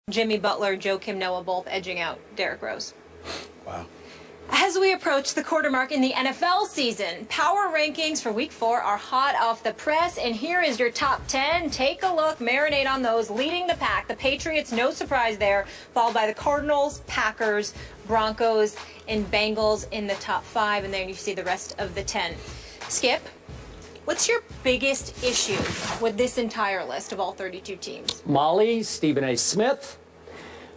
Jimmy Butler, Joakim Noah both edging out Derrick Rose. Wow. As we approach the quarter mark in the NFL season, power rankings for Week 4 are hot off the press, and here is your top 10. Take a look, marinate on those. Leading the pack, the Patriots, no surprise there, followed by the Cardinals, Packers, Broncos, and Bengals in the top 5, and then you see the rest of the 10. Skip, what's your biggest issue with this entire list of all 32 teams? Molly, Stephen A. Smith,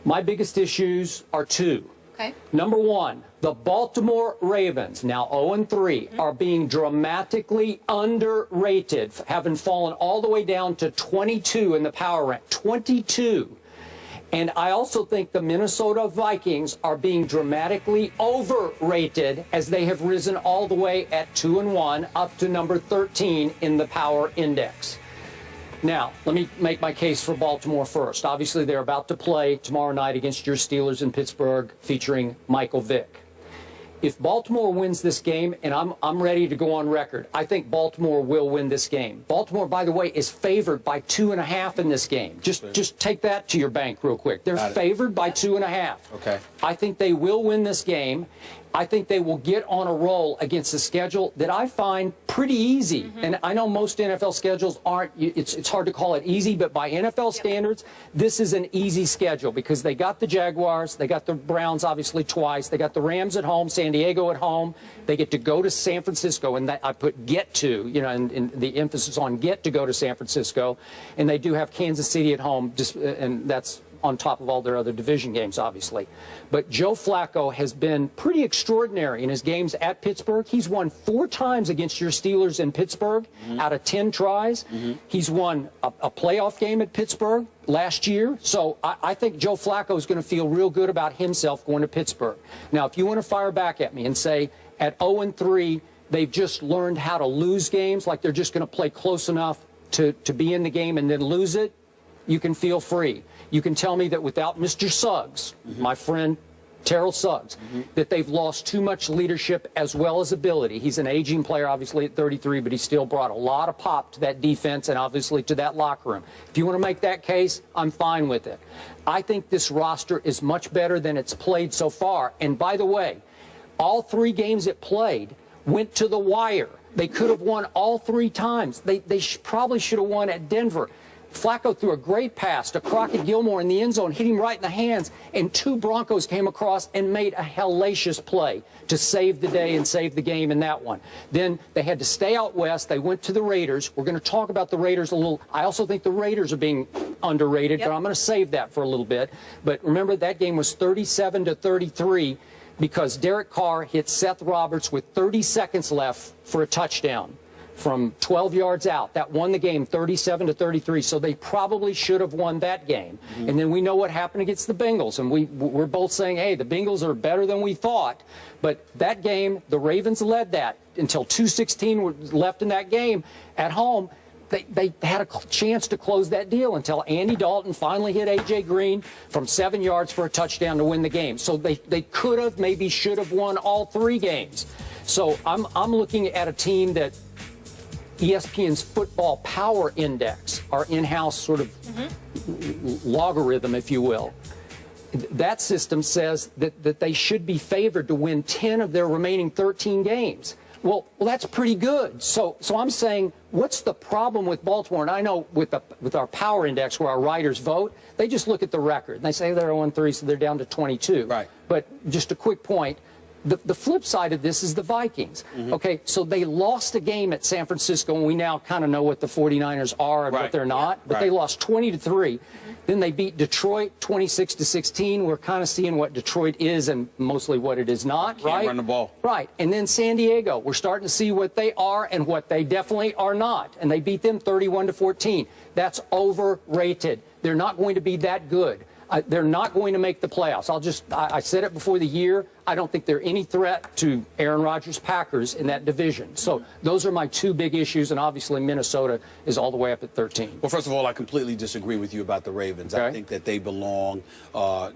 my biggest issues are 2. Okay. Number 1, the Baltimore Ravens, now 0-3, are being dramatically underrated, having fallen all the way down to 22 in the power rank. 22. And I also think the Minnesota Vikings are being dramatically overrated as they have risen all the way at 2-1 up to number 13 in the power index. Now, let me make my case for Baltimore first. Obviously, they're about to play tomorrow night against your Steelers in Pittsburgh, featuring Michael Vick. If Baltimore wins this game, and I'm ready to go on record, I think Baltimore will win this game. Baltimore, by the way, is favored by 2.5 in this game. Just take that to your bank real quick. They're favored by 2.5. Okay. I think they will win this game. I think they will get on a roll against a schedule that I find pretty easy. And I know most NFL schedules aren't, it's hard to call it easy, but by NFL standards, this is an easy schedule because they got the Jaguars, they got the Browns obviously twice, they got the Rams at home, San Diego at home, they get to go to San Francisco, and that, I put get to, you know, and the emphasis on get to go to San Francisco, and they do have Kansas City at home, and that's on top of all their other division games, obviously. But Joe Flacco has been pretty extraordinary in his games at Pittsburgh. He's won 4 times against your Steelers in Pittsburgh out of 10 tries. He's won a playoff game at Pittsburgh last year. So I think Joe Flacco is going to feel real good about himself going to Pittsburgh. Now, if you want to fire back at me and say at 0-3, they've just learned how to lose games, like they're just going to play close enough to be in the game and then lose it, you can feel free. You can tell me that without Mr. Suggs, my friend Terrell Suggs, that they've lost too much leadership as well as ability. He's an aging player, obviously, at 33, but he still brought a lot of pop to that defense and obviously to that locker room. If you want to make that case, I'm fine with it. I think this roster is much better than it's played so far. And by the way, all 3 games it played went to the wire. They could have won all 3 times. They probably should have won at Denver. Flacco threw a great pass to Crockett Gilmore in the end zone, hit him right in the hands, and 2 Broncos came across and made a hellacious play to save the day and save the game in that one. Then they had to stay out west. They went to the Raiders. We're going to talk about the Raiders a little. I also think the Raiders are being underrated, but I'm going to save that for a little bit. But remember, that game was 37-33 because Derek Carr hit Seth Roberts with 30 seconds left for a touchdown from 12 yards out. That won the game 37-33, so they probably should have won that game. And then we know what happened against the Bengals, and we're both saying, hey, the Bengals are better than we thought. But that game, the Ravens led that until 2:16 were left in that game at home. They had a chance to close that deal until Andy Dalton finally hit A.J. Green from 7 yards for a touchdown to win the game. So they could have, maybe should have won all 3 games. So I'm looking at a team that ESPN's Football Power Index, our in-house sort of logarithm, if you will, that system says that they should be favored to win 10 of their remaining 13 games. Well, that's pretty good. So I'm saying, what's the problem with Baltimore? And I know with our Power Index, where our writers vote, they just look at the record. And they say they're 0-3, so they're down to 22. Right. But just a quick point. The flip side of this is the Vikings. Okay, so they lost a game at San Francisco, and we now kind of know what the 49ers are and what they're not. But they lost 20-3. Then they beat Detroit 26-16. We're kind of seeing what Detroit is and mostly what it is not, Can't run the ball. Right. And then San Diego, we're starting to see what they are and what they definitely are not. And they beat them 31-14. That's overrated. They're not going to be that good. They're not going to make the playoffs. I said it before the year. I don't think they're any threat to Aaron Rodgers' Packers in that division. So those are my two big issues, and obviously Minnesota is all the way up at 13. Well, first of all, I completely disagree with you about the Ravens. I think that they belong,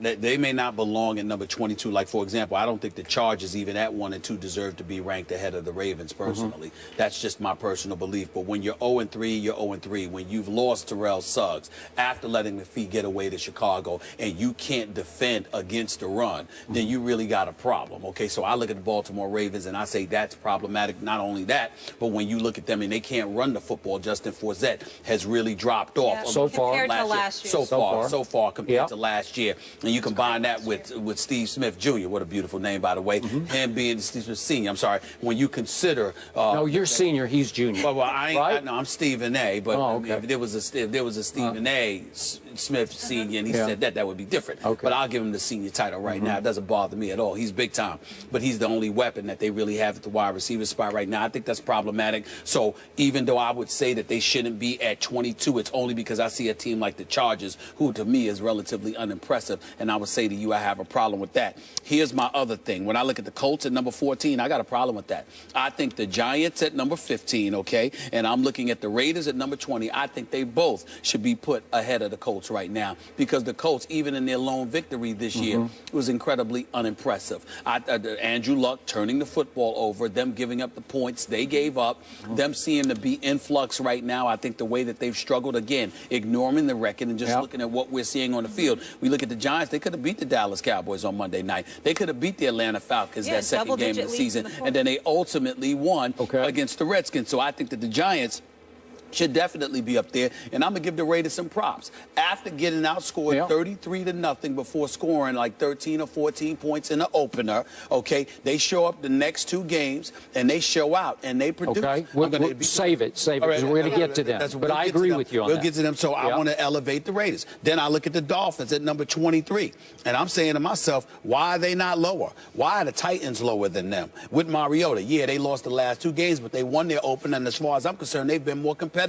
they may not belong at number 22. Like, for example, I don't think the Chargers, even at 1 and 2, deserve to be ranked ahead of the Ravens, personally. That's just my personal belief. But when you're 0-3, you're 0-3. When you've lost Terrell Suggs after letting McPhee get away to Chicago and you can't defend against the run, then you really got a problem. Okay, so I look at the Baltimore Ravens and I say that's problematic. Not only that, but when you look at them and they can't run the football, Justin Forsett has really dropped off so far compared to last year. So far compared to last year. And you combine that with Steve Smith Jr., what a beautiful name, by the way, him being Steve Smith Sr. I'm sorry, when you consider no, you're senior, he's junior. Well, I ain't, right? no, I'm Stephen A. But I mean, if there was a Stephen A. Smith Sr. and he said that would be different. But I'll give him the senior title right now. It doesn't bother me at all. He's big time. But he's the only weapon that they really have at the wide receiver spot right now. I think that's problematic. So even though I would say that they shouldn't be at 22, it's only because I see a team like the Chargers, who to me is relatively unimpressive, and I would say to you I have a problem with that. Here's my other thing. When I look at the Colts at number 14, I got a problem with that. I think the Giants at number 15, okay, and I'm looking at the Raiders at number 20. I think they both should be put ahead of the Colts right now, because the Colts, even in their lone victory this year, was incredibly unimpressive. Andrew Luck turning the football over, them giving up the points they gave up, them seeming to be in flux right now. I think the way that they've struggled, again, ignoring the record and just looking at what we're seeing on the field. We look at the Giants, they could have beat the Dallas Cowboys on Monday night. They could have beat the Atlanta Falcons that second game of the season, and then they ultimately won against the Redskins. So I think that the Giants should definitely be up there, and I'm gonna give the Raiders some props. After getting outscored 33-0 before scoring like 13 or 14 points in the opener, okay, they show up the next two games and they show out and they produce. Okay, we'll save it, because we're gonna get to them. But I agree with you on that. We'll get to them. So I want to elevate the Raiders. Then I look at the Dolphins at number 23, and I'm saying to myself, why are they not lower? Why are the Titans lower than them? With Mariota, yeah, they lost the last two games, but they won their opener, and as far as I'm concerned, they've been more competitive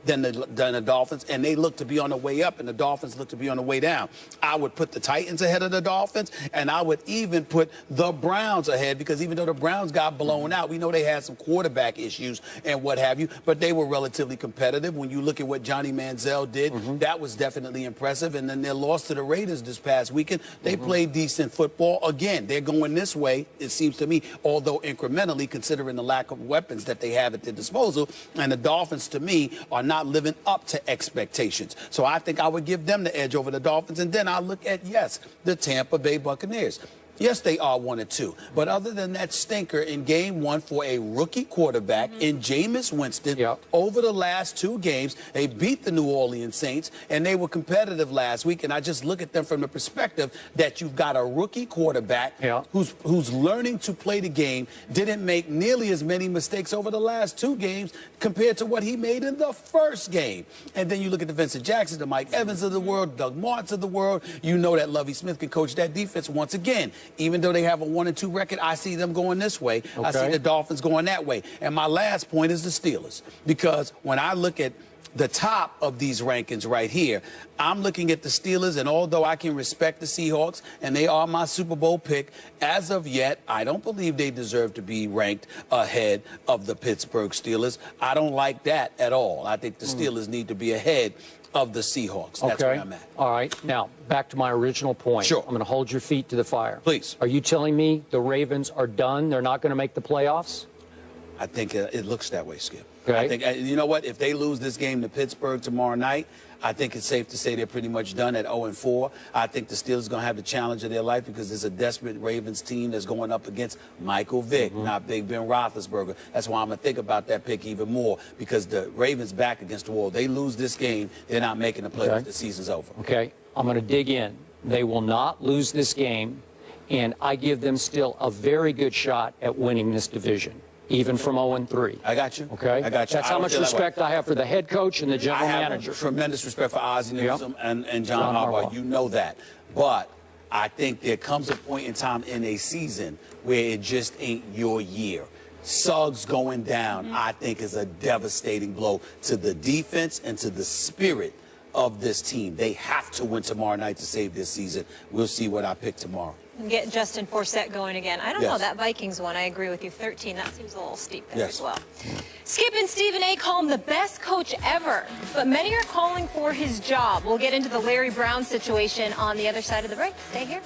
than the Dolphins, and they look to be on the way up, and the Dolphins look to be on the way down. I would put the Titans ahead of the Dolphins, and I would even put the Browns ahead, because even though the Browns got blown out, we know they had some quarterback issues and what have you, but they were relatively competitive. When you look at what Johnny Manziel did, that was definitely impressive. And then their loss to the Raiders this past weekend, they played decent football. Again, they're going this way, it seems to me, although incrementally, considering the lack of weapons that they have at their disposal. And the Dolphins, to me, are not living up to expectations. So I think I would give them the edge over the Dolphins. And then I look at, yes, the Tampa Bay Buccaneers. Yes, they are 1-2. But other than that stinker in game one for a rookie quarterback in Jameis Winston, over the last two games, they beat the New Orleans Saints, and they were competitive last week. And I just look at them from the perspective that you've got a rookie quarterback who's learning to play the game, didn't make nearly as many mistakes over the last two games compared to what he made in the first game. And then you look at the Vincent Jackson, the Mike Evans of the world, Doug Martins of the world. You know that Lovie Smith can coach that defense once again. Even though they have a 1-2 record, I see them going this way. I see the Dolphins going that way. And my last point is the Steelers. Because when I look at the top of these rankings right here, I'm looking at the Steelers, and although I can respect the Seahawks, and they are my Super Bowl pick, as of yet, I don't believe they deserve to be ranked ahead of the Pittsburgh Steelers. I don't like that at all. I think the Steelers need to be ahead of the Seahawks. That's where I'm at. All right. Now, back to my original point. Sure. I'm going to hold your feet to the fire. Please. Are you telling me the Ravens are done? They're not going to make the playoffs? I think it looks that way, Skip. Okay. I think, you know what? If they lose this game to Pittsburgh tomorrow night, I think it's safe to say they're pretty much done at 0-4. I think the Steelers are going to have the challenge of their life, because there's a desperate Ravens team that's going up against Michael Vick, not Big Ben Roethlisberger. That's why I'm going to think about that pick even more, because the Ravens back against the wall. They lose this game, they're not making the playoffs. The season's over. Okay. I'm going to dig in. They will not lose this game, and I give them still a very good shot at winning this division, even from 0-3. I got you. Okay? I got you. That's how much respect I have for the head coach and the general manager. I have tremendous respect for Ozzie Newsome and John Harbaugh. You know that. But I think there comes a point in time in a season where it just ain't your year. Suggs going down, I think, is a devastating blow to the defense and to the spirit of this team. They have to win tomorrow night to save this season. We'll see what I pick tomorrow. get Justin Forsett going again. I don't know, Yes. that Vikings one, I agree with you. 13, that seems a little steep there Yes. as well. Skip and Stephen A. call him the best coach ever, but many are calling for his job. We'll get into the Larry Brown situation on the other side of the break. Stay here.